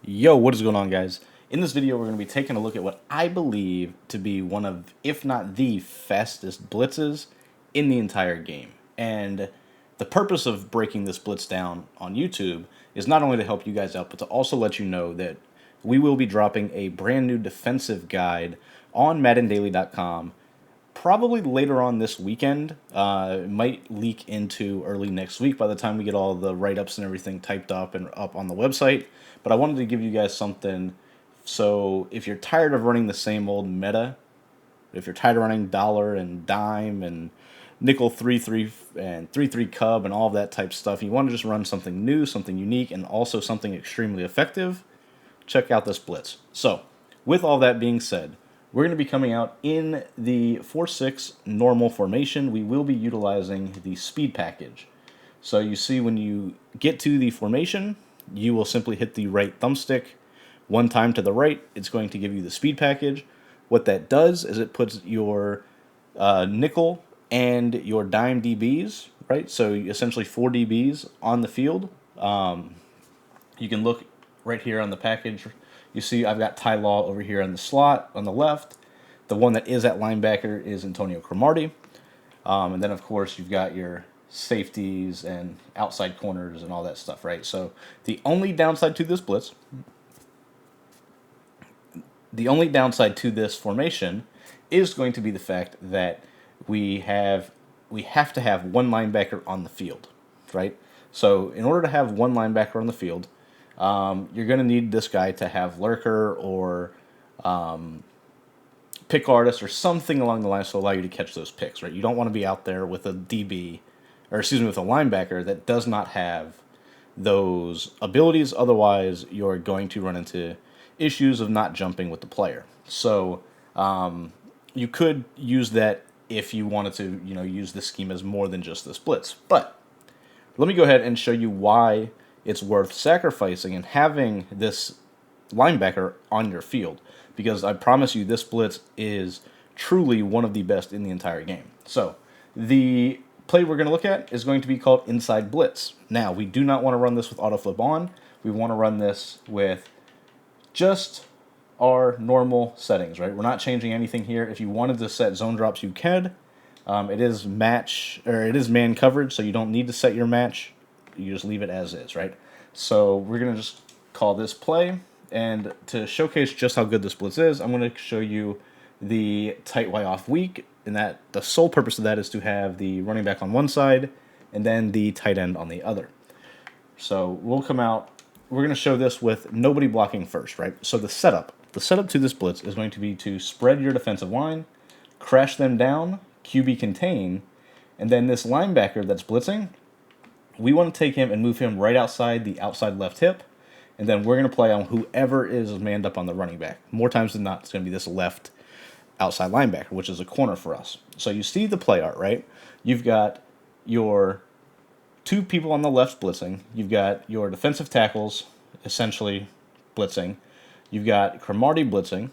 Yo, what is going on, guys? In this video, we're going to be taking a look at what I believe to be one of, if not the fastest blitzes in the entire game. And the purpose of breaking this blitz down on YouTube is not only to help you guys out, but to also let you know that we will be dropping a brand new defensive guide on MaddenDaily.com probably later on this weekend. It might leak into early next week by the time we get all the write-ups and everything typed up and up on the website. But I wanted to give you guys something. So if you're tired of running the same old meta, if you're tired of running dollar and dime and nickel 3-3 and 3-3 cub and all of that type stuff, you want to just run something new, something unique, and also something extremely effective, check out this blitz. So with all that being said, we're going to be coming out in the 4-6 normal formation. We will be utilizing the speed package. So you see when you get to the formation, you will simply hit the right thumbstick one time to the right. It's going to give you the speed package. What that does is it puts your nickel and your dime DBs, right? So essentially 4 DBs on the field. You can look right here on the package. You see I've got Ty Law over here in the slot on the left. The one that is at linebacker is Antonio Cromartie. And then, of course, you've got your safeties and outside corners and all that stuff, right? So the only downside to this blitz, the only downside to this formation is going to be the fact that we have to have one linebacker on the field, right? So in order to have one linebacker on the field, you're going to need this guy to have lurker or pick artist or something along the lines to allow you to catch those picks, right? You don't want to be out there with a DB, or excuse me, with a linebacker that does not have those abilities. Otherwise, you're going to run into issues of not jumping with the player. So you could use that if you wanted to, use this scheme as more than just this blitz. But let me go ahead and show you why it's worth sacrificing and having this linebacker on your field, because I promise you this blitz is truly one of the best in the entire game. So the play we're going to look at is going to be called inside blitz. Now, we do not want to run this with auto flip on. We want to run this with just our normal settings, right? We're not changing anything here. If you wanted to set zone drops, you can. It is man coverage, so you don't need to set your match. You just leave it as is, right? So we're going to just call this play. And to showcase just how good this blitz is, I'm going to show you the tight Y off weak, and that the sole purpose of that is to have the running back on one side and then the tight end on the other. So we'll come out. We're going to show this with nobody blocking first, right? So the setup to this blitz is going to be to spread your defensive line, crash them down, QB contain, and then this linebacker that's blitzing, we want to take him and move him right outside the outside left hip, and then we're going to play on whoever is manned up on the running back. More times than not, it's going to be this left outside linebacker, which is a corner for us. So you see the play art, right? You've got your 2 people on the left blitzing. You've got your defensive tackles essentially blitzing. You've got Cromartie blitzing,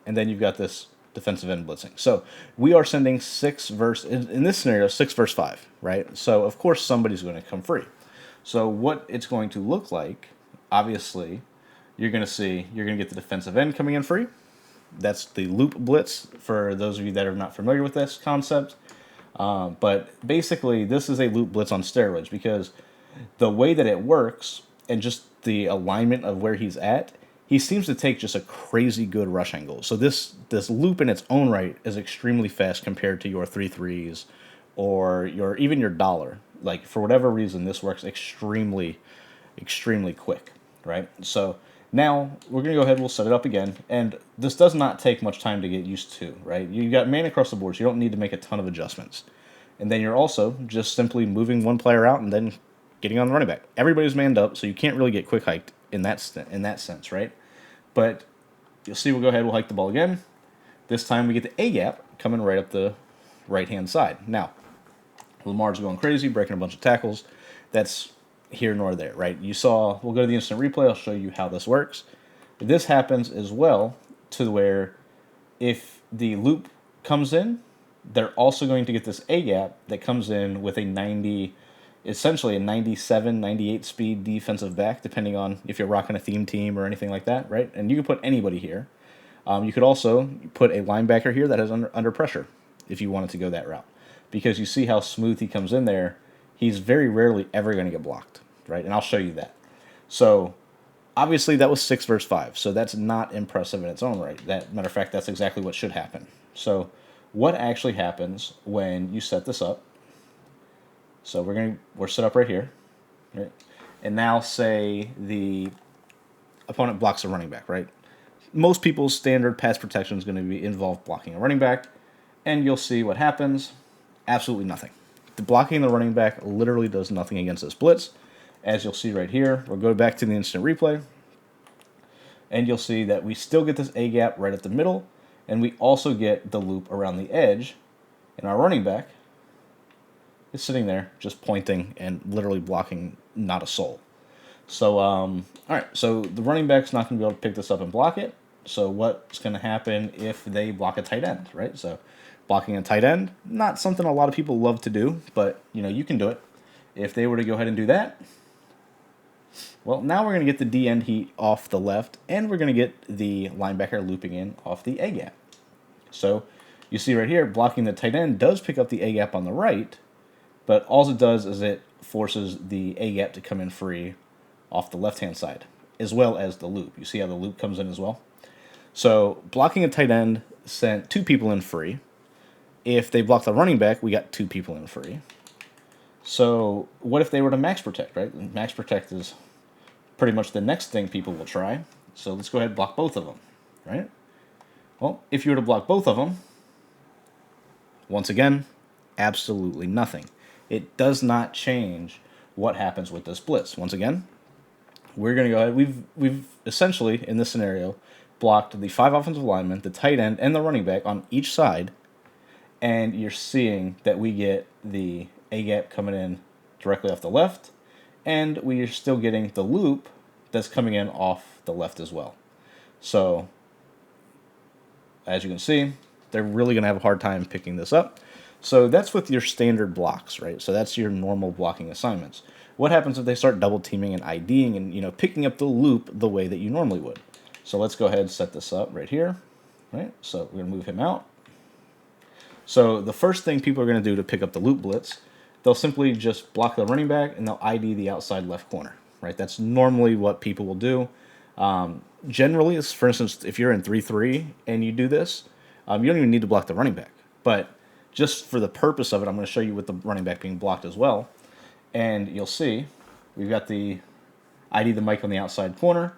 and then you've got this defensive end blitzing. So we are sending 6 versus, in this scenario, 6 versus 5, right? So of course somebody's going to come free. So what it's going to look like, obviously, you're going to get the defensive end coming in free. That's the loop blitz for those of you that are not familiar with this concept. But basically, this is a loop blitz on steroids, because the way that it works and just the alignment of where he's at, he seems to take just a crazy good rush angle. So this loop in its own right is extremely fast compared to your 3-3s or even your dollar. Like, for whatever reason, this works extremely quick, right? So now we're going to go ahead, we'll set it up again, and this does not take much time to get used to, right? You got man across the board, so you don't need to make a ton of adjustments. And then you're also just simply moving one player out and then getting on the running back. Everybody's manned up, so you can't really get quick hiked in that sense, right? But you'll see, we'll go ahead, we'll hike the ball again. This time we get the A-gap coming right up the right-hand side. Now, Lamar's going crazy, breaking a bunch of tackles. That's here nor there, right? You saw, we'll go to the instant replay, I'll show you how this works. This happens as well to where if the loop comes in, they're also going to get this A-gap that comes in with a 90 essentially a 97, 98 speed defensive back, depending on if you're rocking a theme team or anything like that, right? And you can put anybody here. You could also put a linebacker here that is under pressure if you wanted to go that route. Because you see how smooth he comes in there, he's very rarely ever going to get blocked, right? And I'll show you that. So obviously that was 6 versus 5, so that's not impressive in its own right. That matter of fact, that's exactly what should happen. So what actually happens when you set this up? So we're set up right here, right? And now say the opponent blocks a running back, right? Most people's standard pass protection is going to be involve blocking a running back, and you'll see what happens. Absolutely nothing. The blocking the running back literally does nothing against this blitz. As you'll see right here, we'll go back to the instant replay, and you'll see that we still get this A-gap right at the middle, and we also get the loop around the edge, and our running back is sitting there just pointing and literally blocking not a soul. So, all right, so the running back's not going to be able to pick this up and block it. So what's going to happen if they block a tight end, right? So blocking a tight end, not something a lot of people love to do, but, you can do it. If they were to go ahead and do that, well, now we're going to get the D-end heat off the left, and we're going to get the linebacker looping in off the A-gap. So you see right here, blocking the tight end does pick up the A-gap on the right, but all it does is it forces the A-gap to come in free off the left-hand side, as well as the loop. You see how the loop comes in as well? So blocking a tight end sent 2 people in free. If they block the running back, we got 2 people in free. So what if they were to max protect, right? Max protect is pretty much the next thing people will try. So let's go ahead and block both of them, right? Well, if you were to block both of them, once again, absolutely nothing. It does not change what happens with this blitz. Once again, we're going to go ahead. We've essentially, in this scenario, blocked the 5 offensive linemen, the tight end, and the running back on each side, and you're seeing that we get the A-gap coming in directly off the left, and we are still getting the loop that's coming in off the left as well. So, as you can see, they're really going to have a hard time picking this up. So that's with your standard blocks, right? So that's your normal blocking assignments. What happens if they start double teaming and IDing and picking up the loop the way that you normally would? So let's go ahead and set this up right here, right? So we're going to move him out. So the first thing people are going to do to pick up the loop blitz, they'll simply just block the running back and they'll ID the outside left corner, right? That's normally what people will do. Generally, for instance, if you're in 3-3 and you do this, you don't even need to block the running back. But just for the purpose of it, I'm going to show you with the running back being blocked as well. And you'll see we've got the ID the mic on the outside corner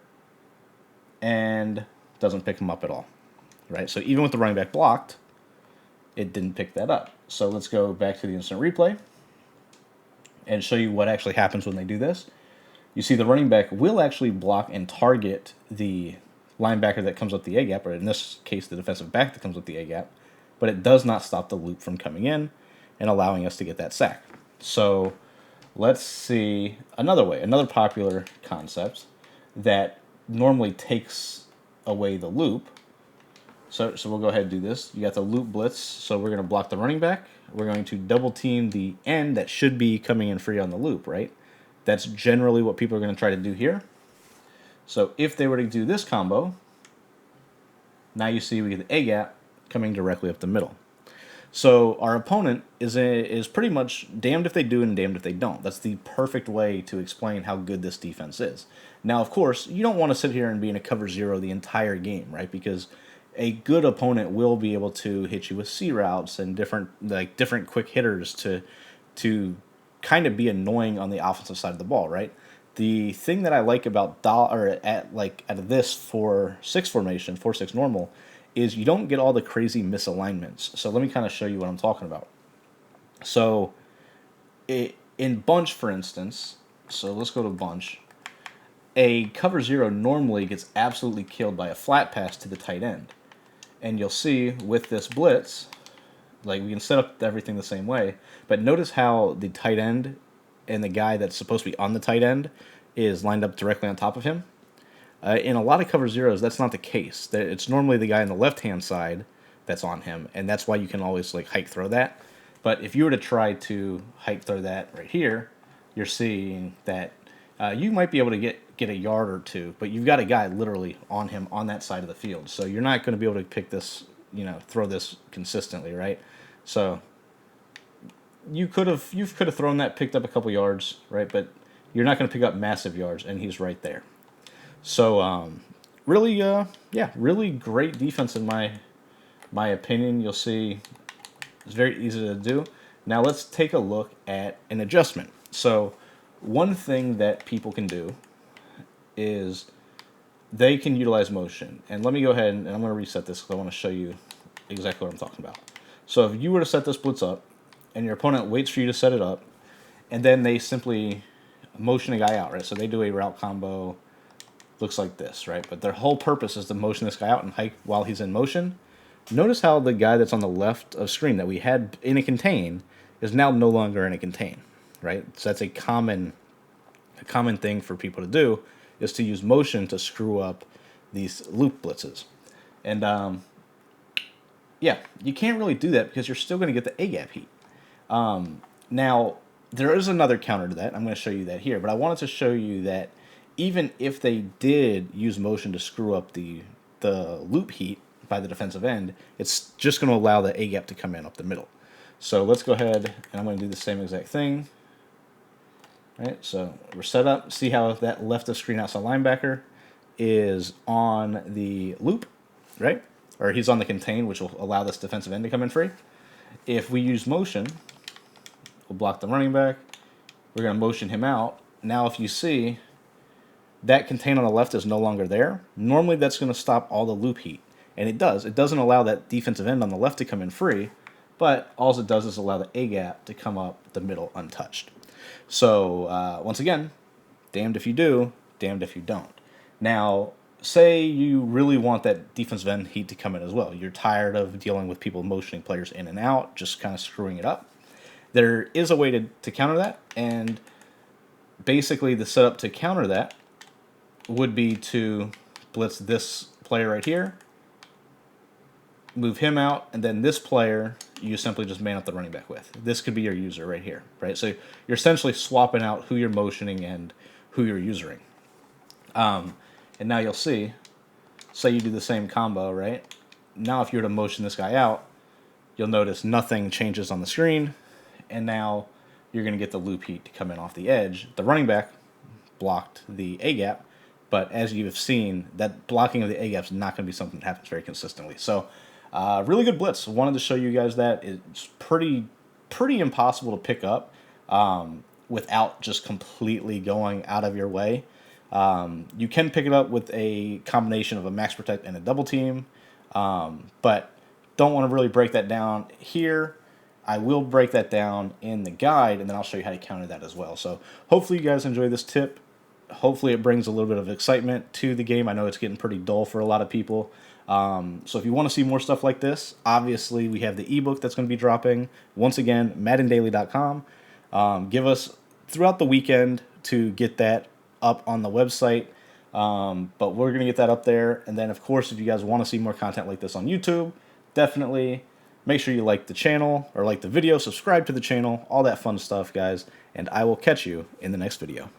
and doesn't pick him up at all, right? So even with the running back blocked, it didn't pick that up. So let's go back to the instant replay and show you what actually happens when they do this. You see the running back will actually block and target the linebacker that comes up the A-gap, or in this case, the defensive back that comes up the A-gap, but it does not stop the loop from coming in and allowing us to get that sack. So let's see another way, another popular concept that normally takes away the loop. So we'll go ahead and do this. You got the loop blitz, so we're going to block the running back. We're going to double team the end that should be coming in free on the loop, right? That's generally what people are going to try to do here. So if they were to do this combo, now you see we get the A-gap coming directly up the middle. So our opponent is pretty much damned if they do and damned if they don't. That's the perfect way to explain how good this defense is. Now, of course, you don't want to sit here and be in a cover zero the entire game, right? Because a good opponent will be able to hit you with C routes and different quick hitters to kind of be annoying on the offensive side of the ball, right? The thing that I like about out of this 4-6 formation, 4-6 normal, is you don't get all the crazy misalignments. So let me kind of show you what I'm talking about. So in bunch, for instance, so let's go to bunch. A cover zero normally gets absolutely killed by a flat pass to the tight end. And you'll see with this blitz, like we can set up everything the same way, but notice how the tight end and the guy that's supposed to be on the tight end is lined up directly on top of him. In a lot of cover zeros, that's not the case. It's normally the guy on the left-hand side that's on him, and that's why you can always hike throw that. But if you were to try to hike throw that right here, you're seeing that you might be able to get a yard or two, but you've got a guy literally on him on that side of the field. So you're not going to be able to pick this, throw this consistently, right? So you could have thrown that, picked up a couple yards, right? But you're not going to pick up massive yards, and he's right there. So really, really great defense in my opinion. You'll see it's very easy to do. Now let's take a look at an adjustment. So one thing that people can do is they can utilize motion. And let me go ahead and I'm going to reset this because I want to show you exactly what I'm talking about. So if you were to set this blitz up and your opponent waits for you to set it up, and then they simply motion a guy out, right? So they do a route combo, looks like this, right? But their whole purpose is to motion this guy out and hike while he's in motion. Notice how the guy that's on the left of screen that we had in a contain is now no longer in a contain, right? So that's a common thing for people to do, is to use motion to screw up these loop blitzes. And yeah, you can't really do that because you're still going to get the A-gap heat. Now, there is another counter to that. I'm going to show you that here, but I wanted to show you that even if they did use motion to screw up the loop heat by the defensive end, it's just going to allow the A-gap to come in up the middle. So let's go ahead, and I'm going to do the same exact thing. Right, so we're set up. See how that left of screen outside linebacker is on the loop, right? Or he's on the contain, which will allow this defensive end to come in free. If we use motion, we'll block the running back. We're going to motion him out. Now if you see, that contain on the left is no longer there. Normally that's going to stop all the loop heat. And it does. It doesn't allow that defensive end on the left to come in free, but all it does is allow the A-gap to come up the middle untouched. So once again, damned if you do, damned if you don't. Now, say you really want that defensive end heat to come in as well. You're tired of dealing with people motioning players in and out, just kind of screwing it up. There is a way to counter that, and basically the setup to counter that would be to blitz this player right here, move him out, and then this player you simply just man up the running back with. This could be your user right here, right? So you're essentially swapping out who you're motioning and who you're usering. And now you'll see, say you do the same combo, right? Now if you were to motion this guy out, you'll notice nothing changes on the screen, and now you're going to get the loop heat to come in off the edge. The running back blocked the A-gap, but as you have seen, that blocking of the A-gap is not going to be something that happens very consistently. So really good blitz. Wanted to show you guys that. It's pretty impossible to pick up without just completely going out of your way. You can pick it up with a combination of a max protect and a double team, but don't want to really break that down here. I will break that down in the guide, and then I'll show you how to counter that as well. So hopefully you guys enjoy this tip. Hopefully it brings a little bit of excitement to the game. I know it's getting pretty dull for a lot of people. So if you want to see more stuff like this, obviously we have the ebook that's going to be dropping. Once again, MaddenDaily.com. Give us throughout the weekend to get that up on the website. But we're going to get that up there. And then, of course, if you guys want to see more content like this on YouTube, definitely make sure you like the channel or like the video, subscribe to the channel, all that fun stuff, guys. And I will catch you in the next video.